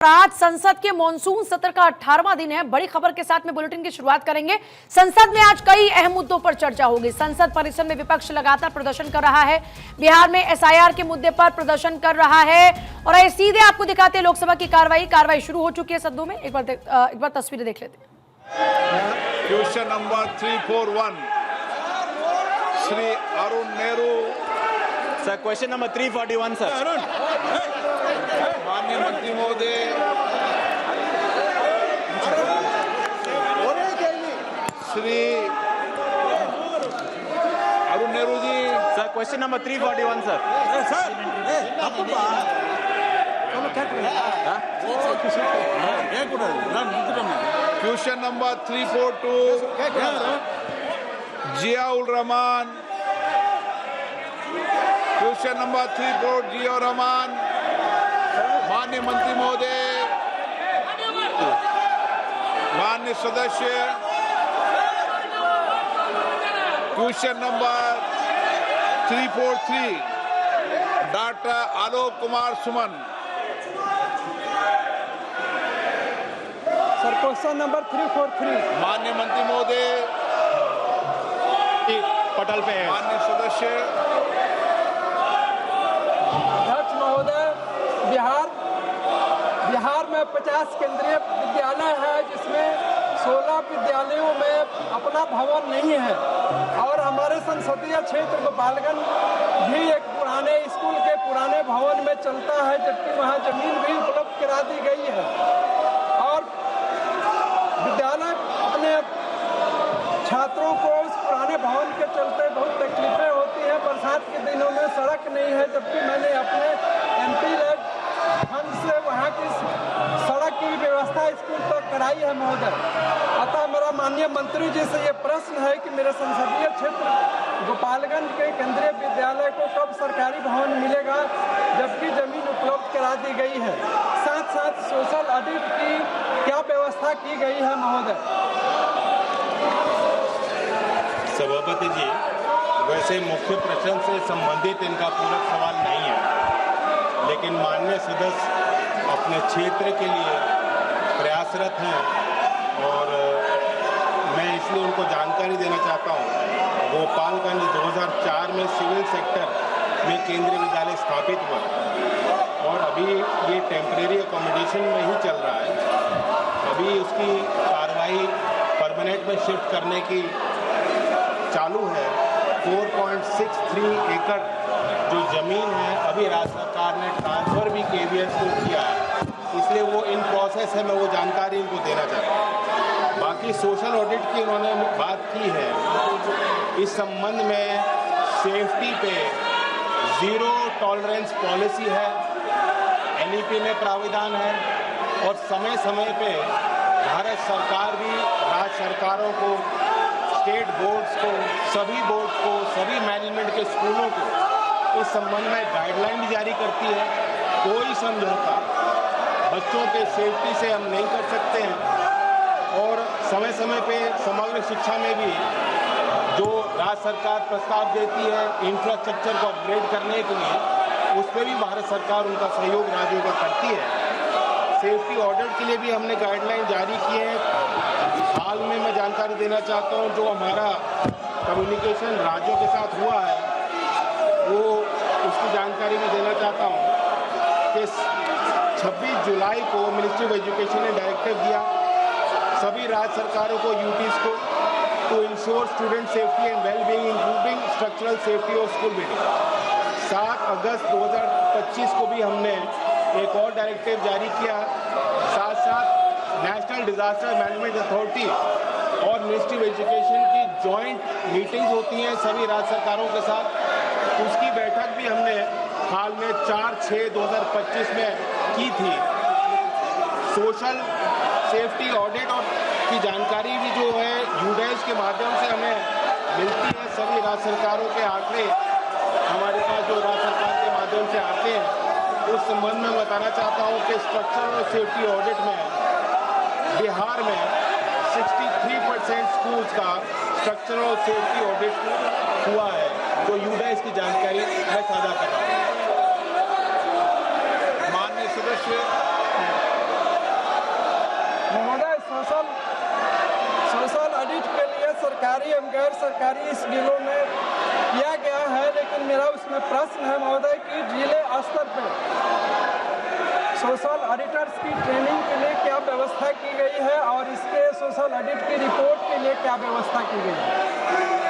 आज संसद के मॉनसून सत्र का 18वां दिन है। बड़ी खबर के साथ में बुलेटिन की शुरुआत करेंगे। संसद में आज कई अहम मुद्दों पर चर्चा होगी। संसद परिसर में विपक्ष लगातार प्रदर्शन कर रहा है। बिहार में एसआईआर के मुद्दे पर प्रदर्शन कर रहा है और आइए सीधे आपको दिखाते हैं लोकसभा की कार्रवाई शुरू हो चुकी है। सदनों में एक बार तस्वीरें देख लेते हैं। Question number 341 Shri Arun Nehru sir. Question number 341 sir. माननीय मंत्री महोदय, Shri Arun Nehru ji. Sir question number 341 sir. Question number 342 Ziaul Rahman. Question number 344 Ziaul Rahman. माननीय मंत्री महोदय, माननीय सदस्य, question number 343 doctor Alok Kumar Suman. Sir question number 343 माननीय मंत्री महोदय, पटल पे है। माननीय सदस्य, अध्यक्ष महोदय, बिहार में 50 केंद्रीय विद्यालय है, जिसमें 16 विद्यालयों में अपना भवन नहीं है और हमारे संसदीय क्षेत्र गोपालगंज भी एक पुराने स्कूल के पुराने भवन में चलता है, जबकि वहां जमीन भी उपलब्ध करा दी गई है और विद्यालय अपने छात्रों को इस पुराने भवन के चलते बहुत तकलीफें होती हैं। बरसात के दिनों में सड़क नहीं है, जबकि मैंने अपने एमपी फंड से वहाँ की सड़क की व्यवस्था स्कूल तक कराई है महोदय। अतः मेरा माननीय मंत्री जी से ये प्रश्न है कि मेरे संसदीय क्षेत्र गोपालगंज के केंद्रीय विद्यालय को कब सरकारी भवन मिलेगा, जबकि जमीन उपलब्ध करा दी गई है। साथ साथ सोशल ऑडिट की क्या व्यवस्था की गई है महोदय। सभापति जी, वैसे मुख्य प्रश्न से संबंधित इनका पूरक सवाल नहीं है, लेकिन माननीय सदस्य अपने क्षेत्र के लिए प्रयासरत हैं और मैं इसलिए उनको जानकारी देना चाहता हूँ। गोपालगंज 2004 में सिविल सेक्टर में केंद्रीय विद्यालय स्थापित हुआ और अभी ये टेम्परेरी अकोमोडेशन में ही चल रहा है। अभी उसकी कार्रवाई परमानेंट में शिफ्ट करने की चालू है। 4.63 एकड़ जो ज़मीन है अभी राज्य सरकार ने ट्रांसफ़र भी केवीएस को किया है, इसलिए वो इन प्रोसेस है। मैं वो जानकारी इनको देना चाहता हूँ। बाकी सोशल ऑडिट की उन्होंने बात की है। इस संबंध में सेफ्टी पे ज़ीरो टॉलरेंस पॉलिसी है, एनईपी में प्राविधान है और समय समय पे भारत सरकार भी राज्य सरकारों को, स्टेट बोर्ड्स को, सभी बोर्ड्स को, सभी मैनेजमेंट के स्कूलों को इस संबंध में गाइडलाइन भी जारी करती है। कोई समझौता बच्चों के सेफ्टी से हम नहीं कर सकते हैं और समय समय पे समग्र शिक्षा में भी जो राज्य सरकार प्रस्ताव देती है इंफ्रास्ट्रक्चर को अपग्रेड करने के लिए, उस पर भी भारत सरकार उनका सहयोग राज्यों का करती है। सेफ्टी ऑडिट के लिए भी हमने गाइडलाइन जारी किए हैं। हाल में मैं जानकारी देना चाहता हूं, जो हमारा कम्युनिकेशन राज्यों के साथ हुआ है वो उसकी जानकारी मैं देना चाहता हूं कि 26 जुलाई को मिनिस्ट्री ऑफ एजुकेशन ने डायरेक्टिव दिया सभी राज्य सरकारों को, यूटीज को, to ensure student safety and well being including structural safety of school building. 7 अगस्त 2025 को भी हमने एक और डायरेक्टिव जारी किया। साथ साथ नेशनल डिजास्टर मैनेजमेंट अथॉरिटी और मिनिस्ट्री ऑफ एजुकेशन की जॉइंट मीटिंग्स होती हैं सभी राज्य सरकारों के साथ, उसकी बैठक भी हमने हाल में 4/6/2025 में की थी। सोशल सेफ्टी ऑडिट और की जानकारी भी जो है यूडेस के माध्यम से हमें मिलती है। सभी राज्य सरकारों के आंकड़े हमारे पास जो राज्य सरकार के माध्यम से आते हैं, उस संबंध में बताना चाहता हूँ कि स्ट्रक्चरल और सेफ्टी ऑडिट में बिहार में 63% स्कूल्स का स्ट्रक्चरल और सेफ्टी ऑडिट हुआ है, जो यूडेस की जानकारी मैं साझा कर रहा हूँ। माननीय सदस्य सरकारी एवं गैर सरकारी स्कूलों में किया गया है, लेकिन मेरा उसमें प्रश्न है महोदय कि जिले स्तर पर सोशल ऑडिटर्स की ट्रेनिंग के लिए क्या व्यवस्था की गई है और इसके सोशल ऑडिट की रिपोर्ट के लिए क्या व्यवस्था की गई है?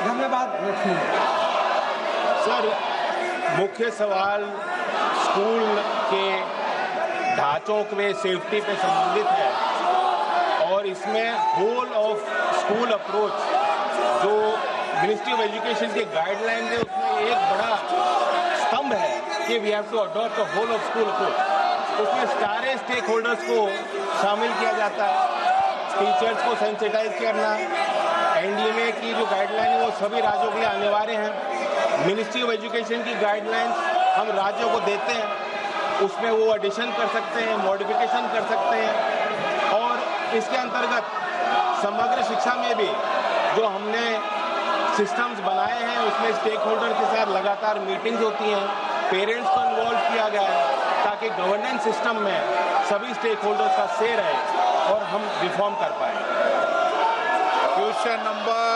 धन्यवाद। सर, मुख्य सवाल स्कूल के ढांचों के सेफ्टी पे संबंधित है और इसमें होल ऑफ स्कूल अप्रोच जो मिनिस्ट्री ऑफ एजुकेशन के गाइडलाइन है उसमें एक बड़ा स्तंभ है कि we have to adopt a whole of school approach. उसमें सारे स्टेक होल्डर्स को शामिल किया जाता है, टीचर्स को सेंसिटाइज करना, एनडीएमए की जो गाइडलाइन है वो सभी राज्यों के लिए अनिवार्य है। मिनिस्ट्री ऑफ एजुकेशन की गाइडलाइंस हम राज्यों को देते हैं, उसमें वो एडिशन कर सकते हैं, मॉडिफिकेशन कर सकते हैं और इसके अंतर्गत समग्र शिक्षा में भी जो हमने सिस्टम्स बनाए हैं उसमें स्टेक होल्डर के साथ लगातार मीटिंग्स होती हैं, पेरेंट्स को इन्वॉल्व किया गया है ताकि गवर्नेंस सिस्टम में सभी स्टेक होल्डर्स का से रहे और हम रिफॉर्म कर पाए। Question number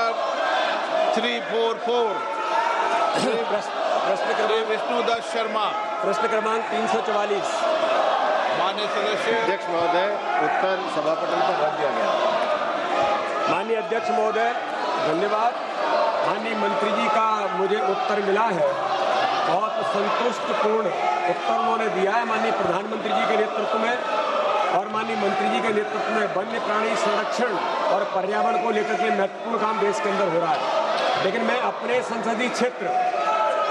344 Shri Vishnudatt Sharma. प्रश्न क्रमांक 344। माननीय सदस्य अध्यक्ष महोदय, उत्तर सभापटल पर रख दिया गया। माननीय अध्यक्ष महोदय धन्यवाद। माननीय मंत्री जी का मुझे उत्तर मिला है, बहुत संतुष्टपूर्ण उत्तर उन्होंने दिया है माननीय प्रधानमंत्री जी के नेतृत्व में और माननीय मंत्री जी के नेतृत्व में वन्य प्राणी संरक्षण और पर्यावरण को लेकर के महत्वपूर्ण काम देश के अंदर हो रहा है। लेकिन मैं अपने संसदीय क्षेत्र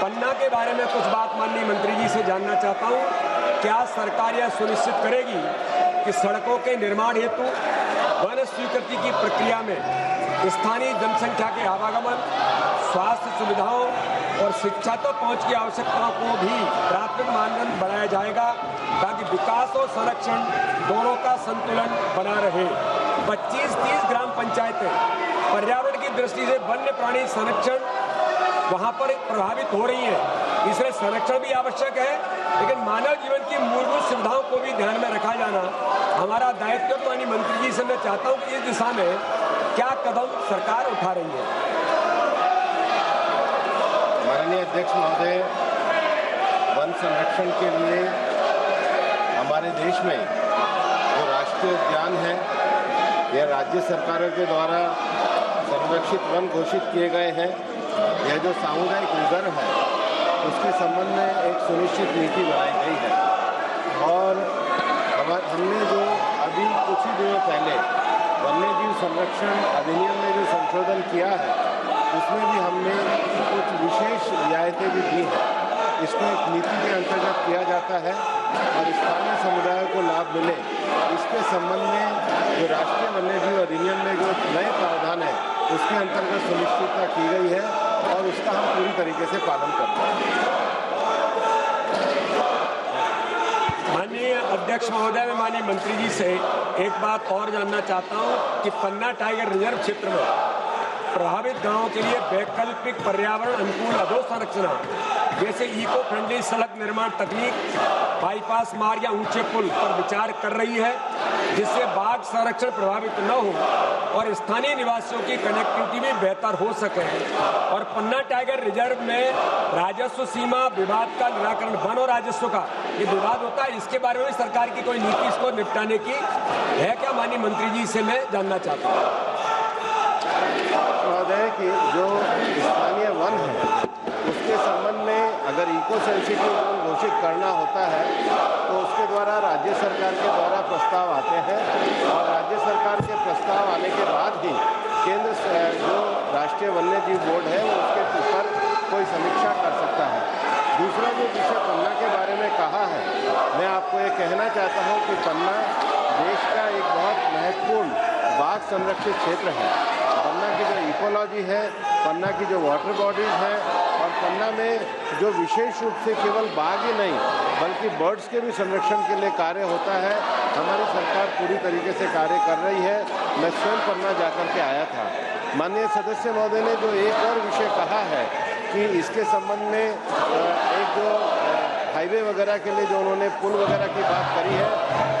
पन्ना के बारे में कुछ बात माननीय मंत्री जी से जानना चाहता हूँ। क्या सरकार यह सुनिश्चित करेगी कि सड़कों के निर्माण हेतु वन स्वीकृति की प्रक्रिया में स्थानीय जनसंख्या के आवागमन, स्वास्थ्य सुविधाओं और शिक्षा तक पहुंच की आवश्यकताओं को भी प्राथमिक मानदंड बनाया जाएगा ताकि विकास और संरक्षण दोनों का संतुलन बना रहे। 25-30 ग्राम पंचायतें पर्यावरण की दृष्टि से वन्य प्राणी संरक्षण वहाँ पर प्रभावित हो रही हैं, इसलिए संरक्षण भी आवश्यक है, लेकिन मानव जीवन की मूलभूत सुविधाओं को भी ध्यान में रखा जाना हमारा दायित्व। तो माननीय मंत्री जी से मैं चाहता हूँ कि इस दिशा में क्या कदम सरकार उठा रही है। माननीय अध्यक्ष महोदय, वन संरक्षण के लिए हमारे देश में जो राष्ट्रीय उद्यान है यह राज्य सरकारों के द्वारा संरक्षित वन घोषित किए गए हैं। यह जो सामुदायिक रिजर्व है उसके संबंध में एक सुनिश्चित नीति बनाई गई है और हमने जो अभी कुछ ही दिनों पहले वन्यजीव संरक्षण अधिनियम में जो संशोधन किया है उसमें भी हमने कुछ विशेष रियायतें भी दी हैं। इसको एक नीति के अंतर्गत किया जाता है और स्थानीय समुदायों को लाभ मिले इसके संबंध में जो राष्ट्रीय वन्यजीव अधिनियम में जो नए प्रावधान है उसके अंतर्गत सुनिश्चितता की गई है और उसका हम पूरी तरीके से पालन करते हैं। माननीय अध्यक्ष महोदय, मैं माननीय मंत्री जी से एक बात और जानना चाहता हूं कि पन्ना टाइगर रिजर्व क्षेत्र में प्रभावित गांवों के लिए वैकल्पिक पर्यावरण अनुकूल अधोसंरचना जैसे इको फ्रेंडली सड़क निर्माण तकनीक, बाईपास मार्ग या ऊंचे पुल पर विचार कर रही है जिससे बाघ संरक्षण प्रभावित न हो और स्थानीय निवासियों की कनेक्टिविटी भी बेहतर हो सके। और पन्ना टाइगर रिजर्व में राजस्व सीमा विवाद का निराकरण, वन और राजस्व का ये विवाद होता है, इसके बारे में सरकार की कोई नीति इसको निपटाने की है क्या? माननीय मंत्री जी से मैं जानना चाहता हूँ। महोदय कि जो स्थानीय वन है उसके संबंध में अगर इको सेंसिटिव जोन घोषित करना होता है तो उसके द्वारा राज्य सरकार के द्वारा प्रस्ताव आते हैं और राज्य सरकार के प्रस्ताव आने के बाद ही केंद्र जो राष्ट्रीय वन्यजीव बोर्ड है वो उसके ऊपर कोई समीक्षा कर सकता है। दूसरा जो विषय पन्ना के बारे में कहा है, मैं आपको ये कहना चाहता हूँ कि पन्ना देश का एक बहुत महत्वपूर्ण बाघ संरक्षित क्षेत्र है। पन्ना की जो इकोलॉजी है, पन्ना की जो वाटर बॉडीज है और पन्ना में जो विशेष रूप से केवल बाघ ही नहीं बल्कि बर्ड्स के भी संरक्षण के लिए कार्य होता है, हमारी सरकार पूरी तरीके से कार्य कर रही है। मैं स्वयं पन्ना जाकर के आया था। माननीय सदस्य महोदय ने जो एक और विषय कहा है कि इसके संबंध में एक जो हाईवे वगैरह के लिए जो उन्होंने पुल वगैरह की बात करी है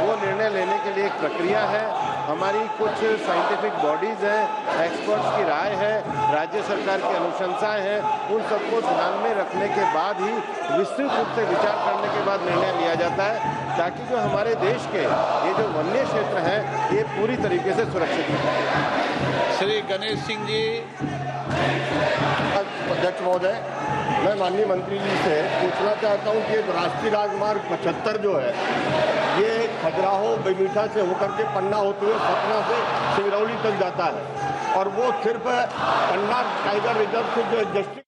वो निर्णय लेने के लिए एक प्रक्रिया है हमारी कुछ साइंटिफिक बॉडीज हैं, एक्सपर्ट्स की राय है, राज्य सरकार की अनुशंसाएं हैं, उन सबको ध्यान में रखने के बाद ही विस्तृत रूप से विचार करने के बाद निर्णय लिया जाता है, ताकि जो हमारे देश के ये जो वन्य क्षेत्र हैं ये पूरी तरीके से सुरक्षित रहें। श्री गणेश सिंह जी। अध्यक्ष महोदय, मैं माननीय मंत्री जी से पूछना चाहता हूं कि राष्ट्रीय राजमार्ग 75 जो है ये खजुराहो बेमीठा से होकर के पन्ना होते हुए सतना से सिंगरौली तक जाता है और वो सिर्फ पन्ना टाइगर रिजर्व से जो डिस्ट्रिक्ट